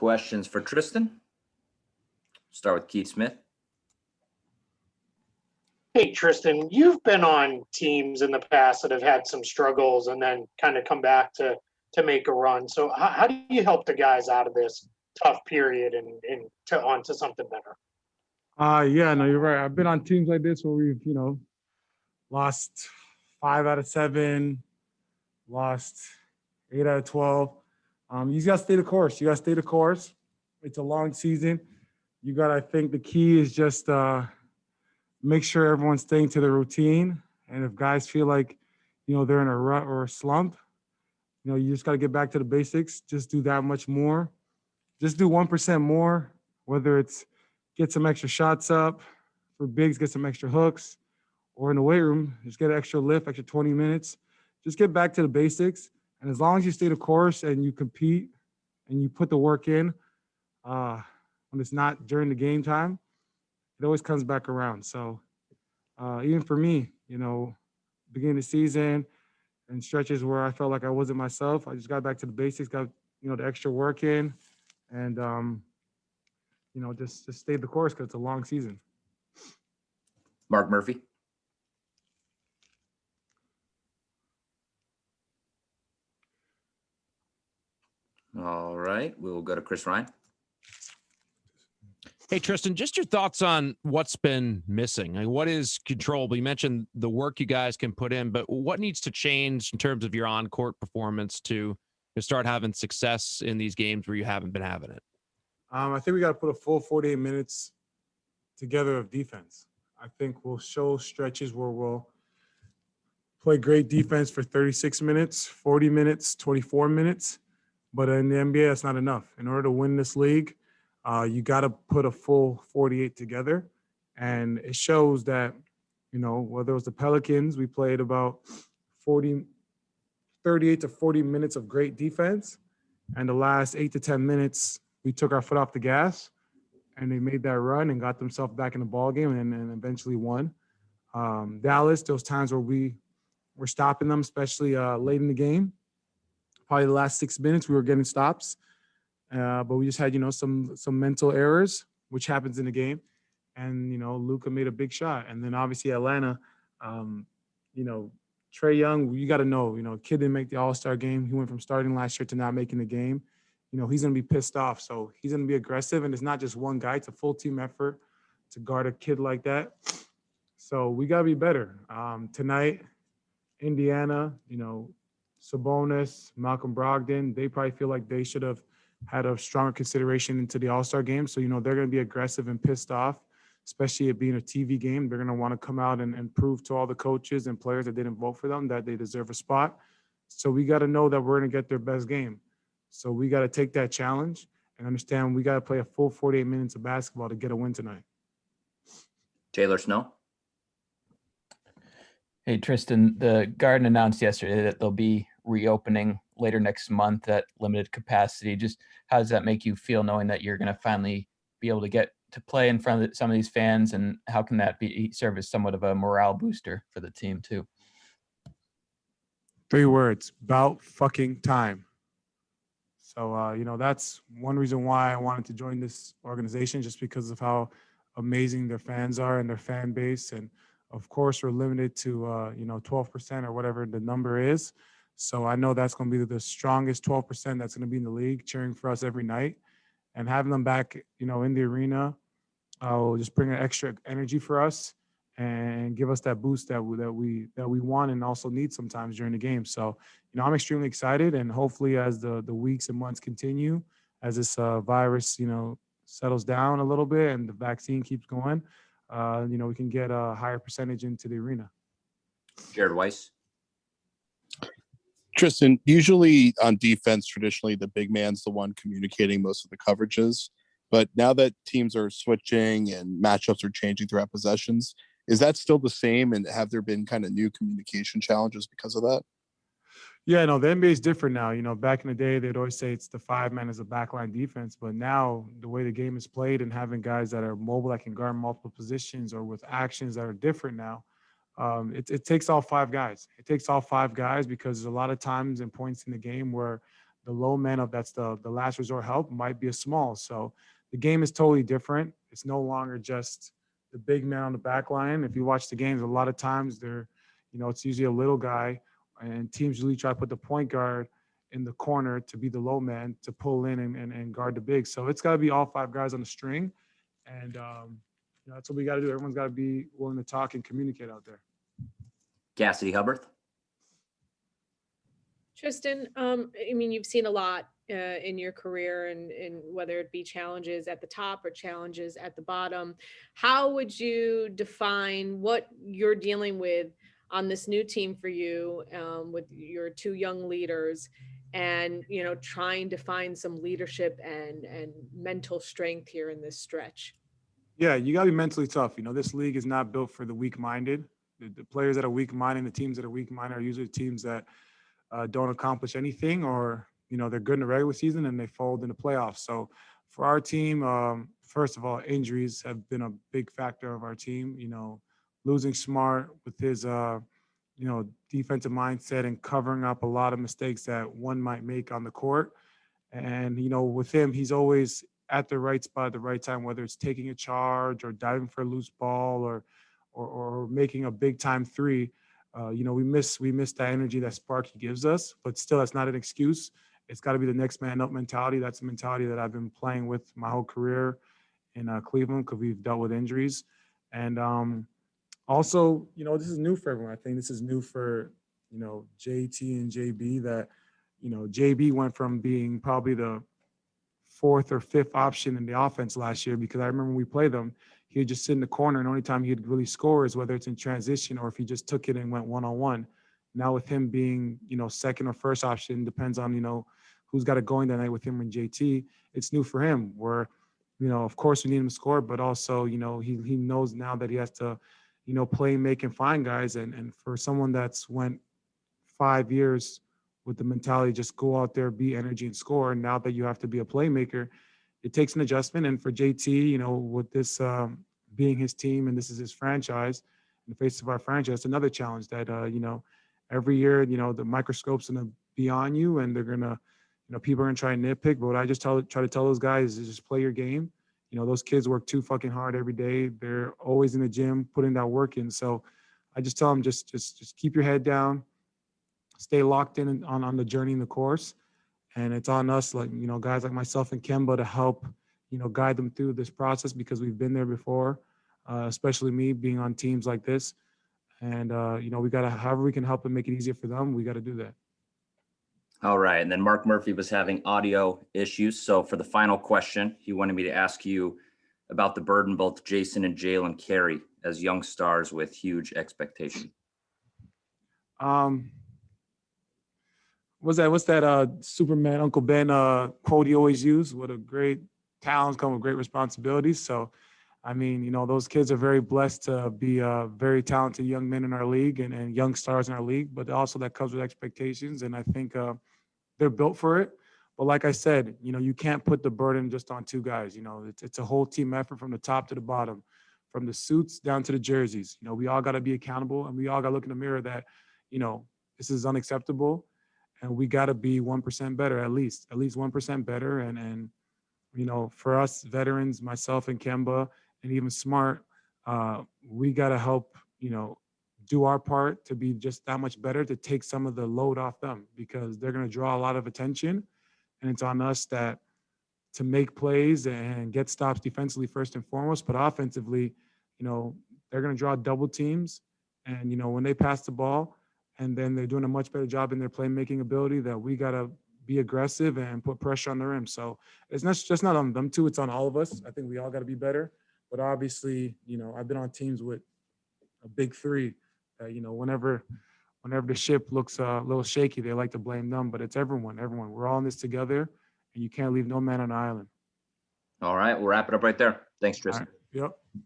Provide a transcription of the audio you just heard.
Questions for Tristan? Start with Keith Smith. Hey, Tristan, you've been on teams in the past that have had some struggles and then kind of come back to make a run. So how do you help the guys out of this tough period and onto something better? Yeah, no, you're right. I've been on teams like this where we've, lost 5 out of 7, lost 8 out of 12. You just got to stay the course. You got to stay the course. It's a long season. I think the key is just make sure everyone's staying to their routine. And if guys feel like, they're in a rut or a slump, you just got to get back to the basics. Just do that much more. Just do 1% more, whether it's get some extra shots up for bigs, get some extra hooks, or in the weight room, just get an extra lift, extra 20 minutes. Just get back to the basics. And as long as you stay the course and you compete and you put the work in, when it's not during the game time, it always comes back around. So even for me, beginning of the season and stretches where I felt like I wasn't myself, I just got back to the basics, got, the extra work in, and, just stayed the course because it's a long season. Mark Murphy. All right, we'll go to Chris Ryan. Hey, Tristan, just your thoughts on what's been missing. Like, what is controllable? You mentioned the work you guys can put in, but what needs to change in terms of your on-court performance to start having success in these games where you haven't been having it? I think we got to put a full 48 minutes together of defense. I think we'll show stretches where we'll play great defense for 36 minutes, 40 minutes, 24 minutes. But in the NBA, that's not enough. In order to win this league, you got to put a full 48 together. And it shows that, whether it was the Pelicans, we played about 38 to 40 minutes of great defense. And the last 8 to 10 minutes, we took our foot off the gas and they made that run and got themselves back in the ball game and eventually won. Dallas, those times where we were stopping them, especially late in the game. Probably the last 6 minutes, we were getting stops. But we just had, some mental errors, which happens in the game. And, Luka made a big shot. And then obviously Atlanta, Trae Young, you got to know, kid didn't make the All-Star game. He went from starting last year to not making the game. He's going to be pissed off. So he's going to be aggressive. And it's not just one guy. It's a full team effort to guard a kid like that. So we got to be better. Tonight, Indiana, Sabonis, Malcolm Brogdon, they probably feel like they should have had a stronger consideration into the All-Star game. So, they're going to be aggressive and pissed off, especially it being a TV game. They're going to want to come out and prove to all the coaches and players that didn't vote for them that they deserve a spot. So we got to know that we're going to get their best game. So we got to take that challenge and understand we got to play a full 48 minutes of basketball to get a win tonight. Taylor Snow. Hey, Tristan, the Garden announced yesterday that they'll be reopening later next month at limited capacity. Just how does that make you feel knowing that you're going to finally be able to get to play in front of some of these fans, and how can that serve as somewhat of a morale booster for the team too? 3 words: about fucking time. So, that's one reason why I wanted to join this organization, just because of how amazing their fans are and their fan base. And of course, we're limited to, 12% or whatever the number is. So I know that's going to be the strongest 12% that's going to be in the league cheering for us every night. And having them back, in the arena will just bring an extra energy for us and give us that boost that we want and also need sometimes during the game. So, I'm extremely excited, and hopefully as the weeks and months continue, as this virus, settles down a little bit and the vaccine keeps going, we can get a higher percentage into the arena. Jared Weiss. Tristan, usually on defense, traditionally the big man's the one communicating most of the coverages. But now that teams are switching and matchups are changing throughout possessions, is that still the same? And have there been kind of new communication challenges because of that? Yeah, no, the NBA is different now. Back in the day, they'd always say it's the 5-man as a backline defense. But now the way the game is played and having guys that are mobile that can guard multiple positions or with actions that are different now, it takes all 5 guys. It takes all 5 guys because there's a lot of times and points in the game where low man of that's the last resort help might be a small. So the game is totally different. It's no longer just the big man on the back line. If you watch the games, a lot of times it's usually a little guy, and teams usually try to put the point guard in the corner to be the low man to pull in and guard the big. So it's got to be all 5 guys on the string. And that's what we got to do. Everyone's got to be willing to talk and communicate out there. Cassidy Hubbard. Tristan, I mean, you've seen a lot in your career, and whether it be challenges at the top or challenges at the bottom. How would you define what you're dealing with on this new team for you, with your 2 young leaders, and trying to find some leadership and mental strength here in this stretch? Yeah, you got to be mentally tough. This league is not built for the weak-minded. The players that are weak-minded, the teams that are weak-minded are usually teams that don't accomplish anything, or they're good in the regular season and they fold in the playoffs. So for our team, first of all, injuries have been a big factor of our team. Losing Smart with his defensive mindset and covering up a lot of mistakes that one might make on the court. And with him, he's always at the right spot at the right time, whether it's taking a charge or diving for a loose ball or making a big time 3. We miss that energy, that spark he gives us, but still, that's not an excuse. It's got to be the next man up mentality. That's a mentality that I've been playing with my whole career in Cleveland, because we've dealt with injuries. And also, this is new for everyone. I think this is new for, JT and JB, that, JB went from being probably the 4th or 5th option in the offense last year, because I remember when we played them, he would just sit in the corner, and the only time he'd really score is whether it's in transition or if he just took it and went one-on-one. Now with him being, second or first option, depends on, who's got it going that night with him and JT. It's new for him, where, of course we need him to score, but also, he knows now that he has to, play, make, and find guys. And for someone that's went 5 years with the mentality, just go out there, be energy and score. And now that you have to be a playmaker, it takes an adjustment. And for JT, with this being his team and this is his franchise, in the face of our franchise, another challenge that, every year, the microscope's going to be on you, and they're going to, people are going to try and nitpick. But what I just try to tell those guys is just play your game. Those kids work too fucking hard every day. They're always in the gym, putting that work in. So I just tell them, just keep your head down, stay locked in on the journey and the course. And it's on us, like, guys like myself and Kemba, to help, guide them through this process, because we've been there before, especially me being on teams like this. And, we got to, however we can help and make it easier for them, we got to do that. All right. And then Mark Murphy was having audio issues. So for the final question, he wanted me to ask you about the burden both Jason and Jalen carry as young stars with huge expectation. What's that Superman Uncle Ben quote he always used? What a great talents come with great responsibilities. So, I mean, those kids are very blessed to be very talented young men in our league and young stars in our league, but also that comes with expectations. And I think they're built for it. But like I said, you can't put the burden just on 2 guys. It's a whole team effort from the top to the bottom, from the suits down to the jerseys. We all got to be accountable, and we all got to look in the mirror that, this is unacceptable. And we got to be 1% better, at least 1% better. And for us veterans, myself and Kemba, and even Smart, we got to help, do our part to be just that much better, to take some of the load off them, because they're going to draw a lot of attention. And it's on us to make plays and get stops defensively first and foremost, but offensively, they're going to draw double teams. And, when they pass the ball, and then they're doing a much better job in their playmaking ability, that we got to be aggressive and put pressure on the rim. So it's not on them 2, it's on all of us. I think we all got to be better. But obviously, I've been on teams with a big 3 that, whenever the ship looks a little shaky, they like to blame them. But it's everyone. We're all in this together, and you can't leave no man on the island. All right. We'll wrap it up right there. Thanks, Tristan. All right. Yep.